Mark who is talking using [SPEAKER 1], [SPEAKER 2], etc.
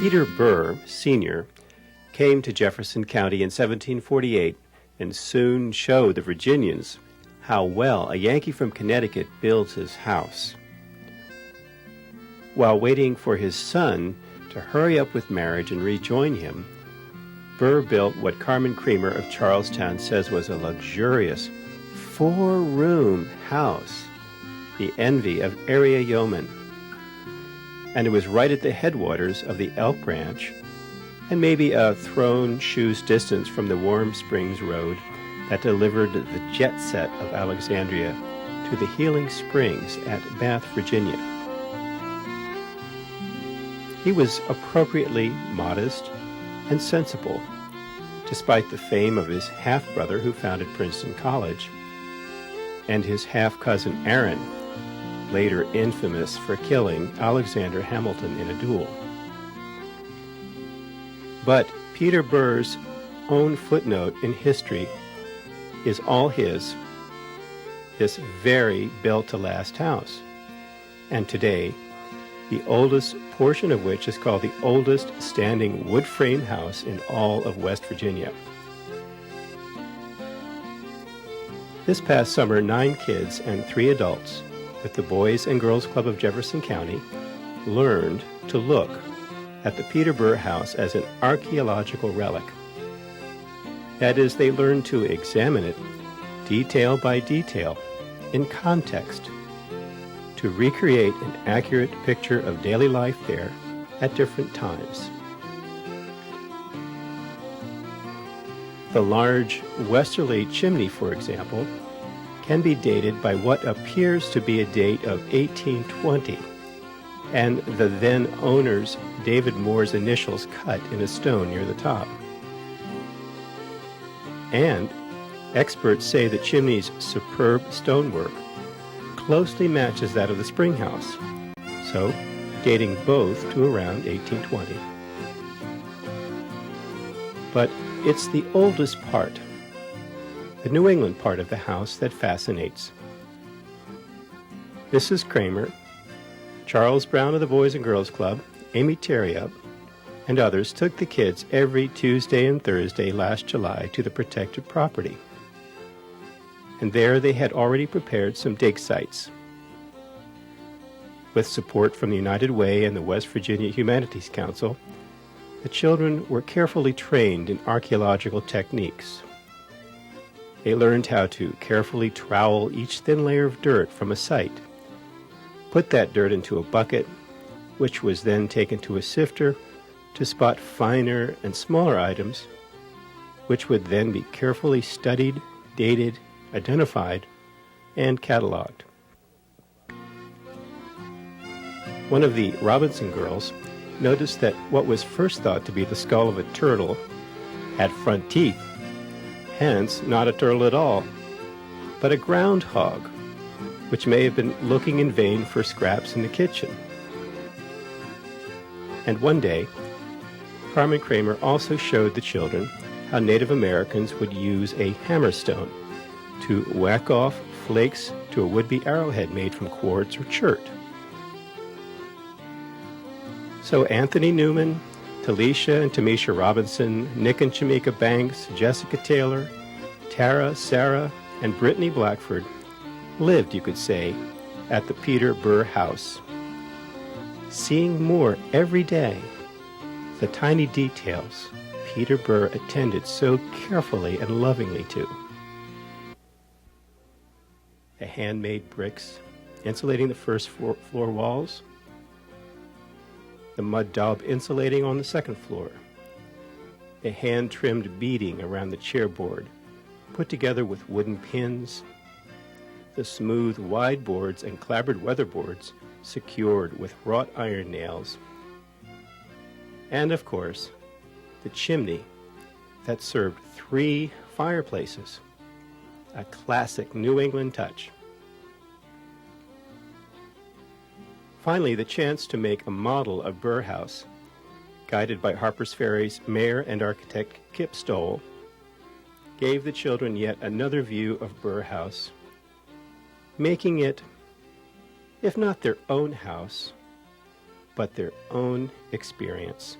[SPEAKER 1] Peter Burr, Sr., came to Jefferson County in 1748 and soon showed the Virginians how well a Yankee from Connecticut builds his house. While waiting for his son to hurry up with marriage and rejoin him, Burr built what Carmen Creamer of Charlestown says was a luxurious 4-room house, the envy of area yeomen. And it was right at the headwaters of the Elk Branch, and maybe a thrown shoe's distance from the Warm Springs Road that delivered the jet set of Alexandria to the healing springs at Bath, Virginia. He was appropriately modest and sensible, despite the fame of his half-brother who founded Princeton College, and his half-cousin Aaron, later infamous for killing Alexander Hamilton in a duel. But Peter Burr's own footnote in history is all his, this very built-to-last house, and today, the oldest portion of which is called the oldest standing wood frame house in all of West Virginia. This past summer, 9 kids and 3 adults with the Boys and Girls Club of Jefferson County learned to look at the Peter Burr house as an archaeological relic. That is, they learned to examine it detail by detail, in context, to recreate an accurate picture of daily life there at different times. The large westerly chimney, for example, can be dated by what appears to be a date of 1820, and the then owner's David Moore's initials cut in a stone near the top. And experts say the chimney's superb stonework closely matches that of the spring house, so dating both to around 1820. But it's the oldest part, the New England part of the house, that fascinates. Mrs. Creamer, Charles Brown of the Boys and Girls Club, Amy Terriup, and others took the kids every Tuesday and Thursday last July to the protected property. And there they had already prepared some dig sites. With support from the United Way and the West Virginia Humanities Council, the children were carefully trained in archaeological techniques. They learned how to carefully trowel each thin layer of dirt from a site, put that dirt into a bucket, which was then taken to a sifter to spot finer and smaller items, which would then be carefully studied, dated, identified, and cataloged. One of the Robinson girls noticed that what was first thought to be the skull of a turtle had front teeth, hence not a turtle at all, but a groundhog, which may have been looking in vain for scraps in the kitchen. And one day, Carmen Creamer also showed the children how Native Americans would use a hammerstone to whack off flakes to a would-be arrowhead made from quartz or chert. So Anthony Newman, Talisha and Tamisha Robinson, Nick and Shamika Banks, Jessica Taylor, Tara, Sarah, and Brittany Blackford lived, you could say, at the Peter Burr house, seeing more every day the tiny details Peter Burr attended so carefully and lovingly to. The handmade bricks insulating the first floor walls, the mud daub insulating on the second floor, the hand-trimmed beading around the chairboard, put together with wooden pins, the smooth wide boards and clapboard weatherboards secured with wrought iron nails, and of course, the chimney that served 3 fireplaces, a classic New England touch. Finally, the chance to make a model of Burr House, guided by Harper's Ferry's mayor and architect Kip Stoll, gave the children yet another view of Burr House, making it, if not their own house, but their own experience.